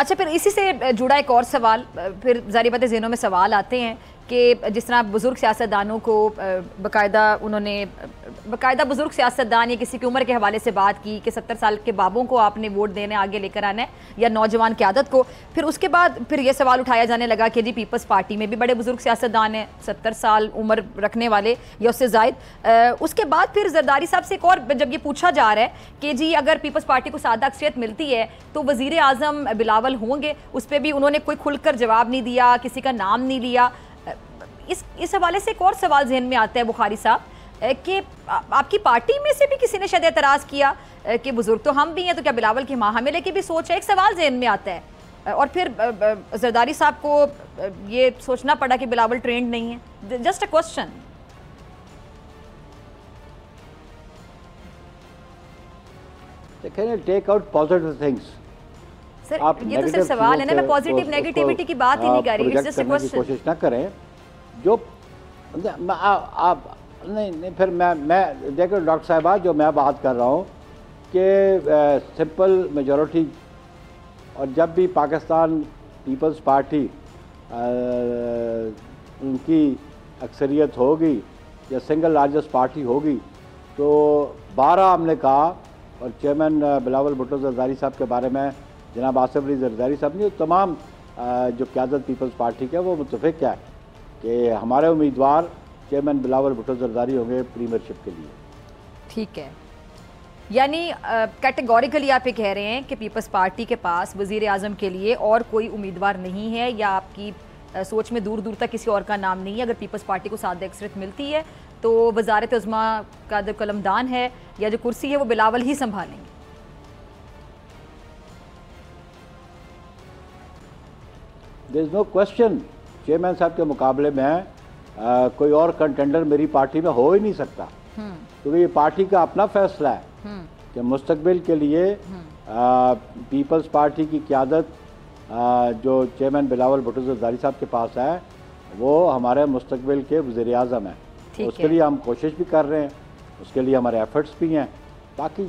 अच्छा, फिर इसी से जुड़ा एक और सवाल, फिर ज़ाहिर बात है ज़हनों में सवाल आते हैं कि जिस तरह बुज़ुर्ग सियासतदानों को बाकायदा बुज़ुर्ग सियासतदान या किसी की उम्र के हवाले से बात की कि 70 साल के बाबों को आपने वोट देने आगे लेकर आना है या नौजवान क़यादत को। फिर उसके बाद फिर ये सवाल उठाया जाने लगा कि जी पीपल्स पार्टी में भी बड़े बुज़ुर्ग सियासतदान हैं, 70 साल उम्र रखने वाले या उससे ज़ायद। उसके बाद फिर जरदारी साहब से एक और जब ये पूछा जा रहा है कि जी अगर पीपल्स पार्टी को सादा अक्सरियत मिलती है तो वज़ीर आज़म बिलावल होंगे, उस पर भी उन्होंने कोई खुलकर जवाब नहीं दिया, किसी का नाम नहीं लिया। इस हवाले से एक और सवाल जहन में आता है बुखारी साहब कि आपकी पार्टी में से भी किसी ने शायद एतराज़ किया कि बुजुर्ग तो हम भी हैं, तो क्या बिलावल की माँ हमेले की भी सोच है। एक सवाल जहन में आता है और फिर जरदारी साहब को ये सोचना पड़ा कि बिलावल ट्रेंड नहीं है। Just a question. Take out positive things. Sir ये तो सिर्फ सवाल है ना, मैं पॉजिटिव नेगेटिविटी की बात ही नहीं कर रही, इट्स जस्ट अ क्वेश्चन। कोशिश ना करें जो आप नहीं फिर मैं देखो डॉक्टर साहिबा, जो मैं बात कर रहा हूँ कि सिंपल मेजॉरिटी, और जब भी पाकिस्तान पीपल्स पार्टी उनकी अक्सरियत होगी या सिंगल लार्जेस्ट पार्टी होगी तो 12 हमने कहा, और चेयरमैन बिलावल भुट्टो जरदारी साहब के बारे में जनाब आसिफ अली जरदारी साहब ने, तमाम जो क़यादत पीपल्स पार्टी के वो मुत्तफ़िक़ है कि हमारे उम्मीदवार चेयरमैन बिलावल भुट्टो जरदारी होंगे प्रीमियरशिप के लिए। ठीक है, यानी कैटेगोरिकली आप ये कह रहे हैं कि पीपल्स पार्टी के पास वज़ीर आज़म के लिए और कोई उम्मीदवार नहीं है, या आपकी सोच में दूर दूर तक किसी और का नाम नहीं है। अगर पीपल्स पार्टी को सादा अक्सरियत मिलती है तो वज़ारत उज़्मा का जो कलमदान है या जो कुर्सी है वो बिलावल ही संभालेंगे। There is no question, chairman साहब के मुकाबले में कोई और कंटेंडर मेरी पार्टी में हो ही नहीं सकता, क्योंकि ये पार्टी का अपना फैसला है कि मुस्तकबिल के लिए पीपल्स पार्टी की क़यादत जो चेयरमैन बिलावल भुट्टो जरदारी साहब के पास है वो हमारे मुस्तकबिल के वज़ीर आज़म हैं। उसके लिए हम कोशिश भी कर रहे हैं, उसके लिए हमारे एफर्ट्स भी हैं। बाकी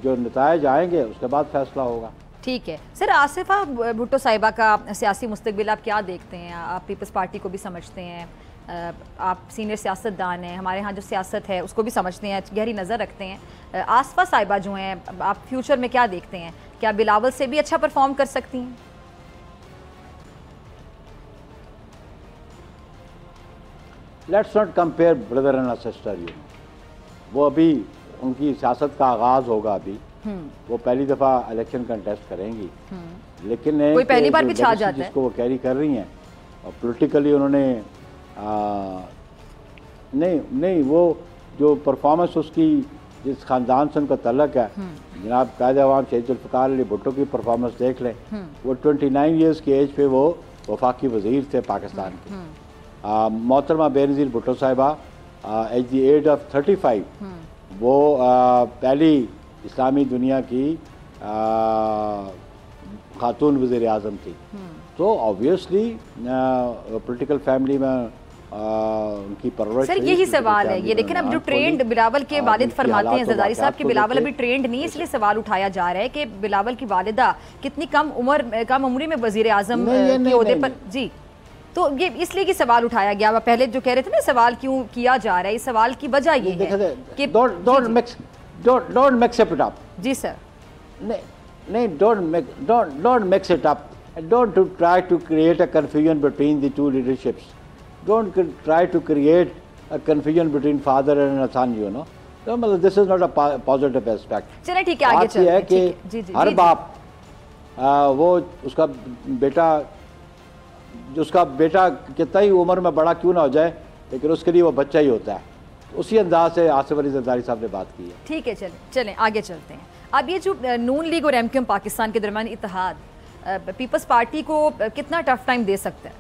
जो नतायज आएंगे उसके बाद फैसला होगा। ठीक है सर, आसिफा भुट्टो साहिबा का सियासी मुस्तकबिल आप क्या देखते हैं? आप पीपल्स पार्टी को भी समझते हैं, आप सीनियर सियासतदान हैं, हमारे यहाँ जो सियासत है उसको भी समझते हैं, गहरी नज़र रखते हैं। आसिफा साहिबा जो हैं, आप फ्यूचर में क्या देखते हैं? क्या बिलावल से भी अच्छा परफॉर्म कर सकती हैं? Let's not compare brother and sister. वो अभी उनकी सियासत का आगाज़ होगा, अभी वो पहली दफ़ा इलेक्शन कंटेस्ट करेंगी, लेकिन कोई पहली बार भी छा जाता है जिसको वो कैरी कर रही हैं, और पोलिटिकली उन्होंने नहीं वो जो परफॉर्मेंस उसकी जिस ख़ानदान से उनका तल्लक है, जनाब कायद अवाम शहीद जुल्फ़िकार अली भुट्टो की परफॉर्मेंस देख लें। वो 29 ईयर्स की एज पे वो वफाकी वज़ीर थे पाकिस्तान के। मोहतरमा बेनज़ीर भुट्टो साहिबा एट द एज ऑफ 35 वो पहली इस्लामी दुनिया की खातून वज़ीर आज़म थी। तो ऑब्वियसली पॉलिटिकल फैमिली में उनकी परवरिश। सर यही सवाल है ये, लेकिन अब जो ट्रेंड बिलावल के वालिद फरमाते हैं जरदारी साहब कि बिलावल अभी ट्रेंड नहीं, इसलिए सवाल उठाया जा रहा है कि बिलावल की वालिदा कितनी कम उम्र में वज़ीर आज़म के ओहदे पर। जी, तो ये इसलिए कि सवाल उठाया गया। पहले जो कह रहे थे ना सवाल क्यों किया जा रहा है, इस सवाल की वजह ये है कि don't mix it up। जी सर, नहीं don't mix it up and don't try to create a confusion between the two leaderships। don't try to create a confusion between father and a son, you know। तो मतलब this is not a positive aspect। चलिए ठीक है, आगे चलते हैं। कि हर बाप वो उसका बेटा कितना ही उम्र में बड़ा क्यों ना हो जाए, लेकिन उसके लिए वो बच्चा ही होता है। उसी अंदाज से आसिफ अली जरदारी साहब ने बात की है। ठीक है, चलें आगे चलते हैं। अब ये जो नून लीग और एमक्यूएम पाकिस्तान के दरमियान इत्तेहाद पीपल्स पार्टी को कितना टफ टाइम दे सकता है?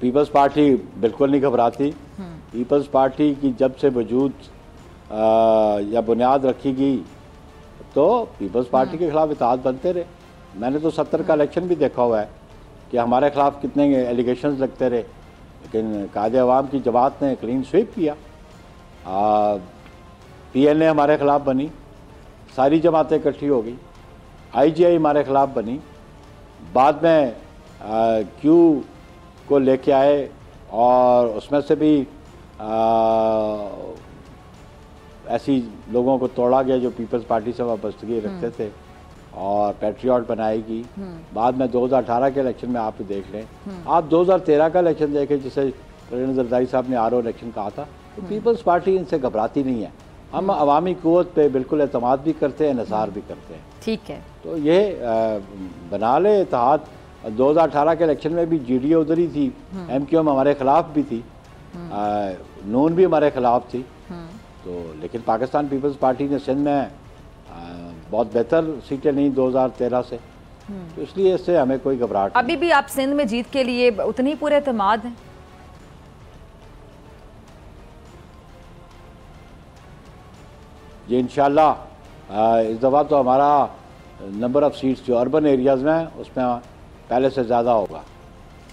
पीपल्स पार्टी बिल्कुल नहीं घबराती। पीपल्स पार्टी की जब से वजूद या बुनियाद रखी गई तो पीपल्स पार्टी के खिलाफ इत्तेहाद बनते रहे। मैंने तो 70 का इलेक्शन भी देखा हुआ है कि हमारे खिलाफ कितने एलिगेशंस लगते रहे, लेकिन कायदे अवाम की जमात ने क्लीन स्वीप किया। PNA हमारे ख़िलाफ़ बनी, सारी जमातें इकट्ठी हो गई, IGI हमारे ख़िलाफ़ बनी, बाद में Q को लेके आए और उसमें से भी ऐसी लोगों को तोड़ा गया जो पीपल्स पार्टी से वाबस्तगी रखते थे और पैट्रियट बनाई गई। बाद में 2018 के इलेक्शन में आप देख लें, आप 2013 का इलेक्शन देखें जिसे परवीन जरदारी साहब ने RO इलेक्शन कहा था, तो पीपल्स पार्टी इनसे घबराती नहीं है। हम अवामी क़ुव्वत पे बिल्कुल एतमाद भी करते हैं, निसार भी करते हैं। ठीक है, तो ये बना ले इत्तेहाद। 2018 के इलेक्शन में भी GDA उधर ही थी, MQM हमारे खिलाफ भी थी, नून भी हमारे खिलाफ थी। तो लेकिन पाकिस्तान पीपल्स पार्टी ने सिंध में बहुत बेहतर सीटें ली 2013 से, तो इसलिए इससे हमें कोई घबराहट अभी भी आप सिंध में जीत के लिए उतनी ही पूरे एतमाद हैं? जी इंशाल्लाह इस दफ़ा तो हमारा नंबर ऑफ़ सीट्स जो अर्बन एरियाज़ में उसमें पहले से ज़्यादा होगा।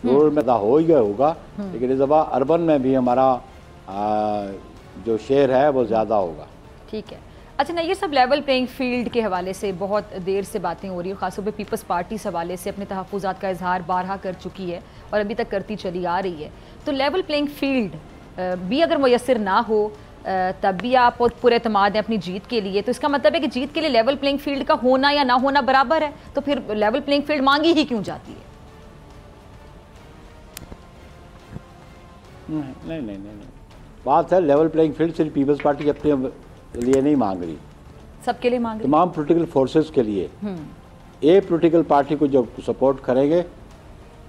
रूरल में हो ही गया होगा, लेकिन इस दफ़ा अर्बन में भी हमारा जो शेयर है वो ज़्यादा होगा। ठीक है। अच्छा ना, ये सब लेवल प्लेइंग फील्ड के हवाले से बहुत देर से बातें हो रही है, ख़ासतौर पे पीपल्स पार्टी इस हवाले से अपने तहफ़्फ़ुज़ात का इजहार बारहा कर चुकी है और अभी तक करती चली आ रही है। तो लेवल प्लेइंग फील्ड भी अगर मुयस्सर ना हो तब भी आप पूरे एतमाद हैं अपनी जीत के लिए, तो इसका मतलब है कि जीत के लिए लेवल प्लेइंग फील्ड का होना या ना होना बराबर है, तो फिर लेवल प्लेइंग फील्ड मांगी ही क्यों जाती है? नहीं, बात है लेवल प्लेइंग फील्ड सिर्फ पीपल्स पार्टी अपने लिए नहीं मांग रही, सबके लिए मांग रही, तमाम पोलिटिकल फोर्सेस के लिए। एक पोलिटिकल पार्टी को जो सपोर्ट करेंगे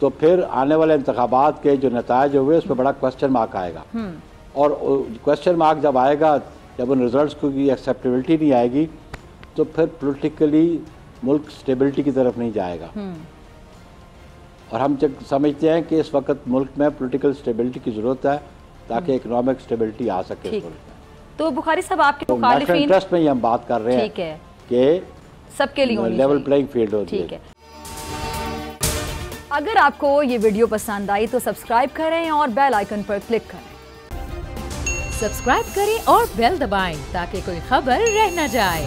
तो फिर आने वाले इंतखाबात के जो नतायज हुए उस पर बड़ा क्वेश्चन मार्क आएगा, और क्वेश्चन मार्क जब आएगा, जब उन रिजल्ट्स की एक्सेप्टेबिलिटी नहीं आएगी, तो फिर पॉलिटिकली मुल्क स्टेबिलिटी की तरफ नहीं जाएगा। और हम जब समझते हैं कि इस वक्त मुल्क में पॉलिटिकल स्टेबिलिटी की ज़रूरत है ताकि इकोनॉमिक स्टेबिलिटी आ सके इस मुल्क में। तो बुखारी साहब आपके तो नेशनल इंटरेस्ट में ही हम बात कर रहे हैं कि सबके लिए लेवल प्लेइंग फील्ड हो। ठीक है। अगर आपको ये वीडियो पसंद आई तो सब्सक्राइब करें और बेल आइकन पर क्लिक करें। सब्सक्राइब करें और बेल दबाएं ताकि कोई खबर रह न जाए।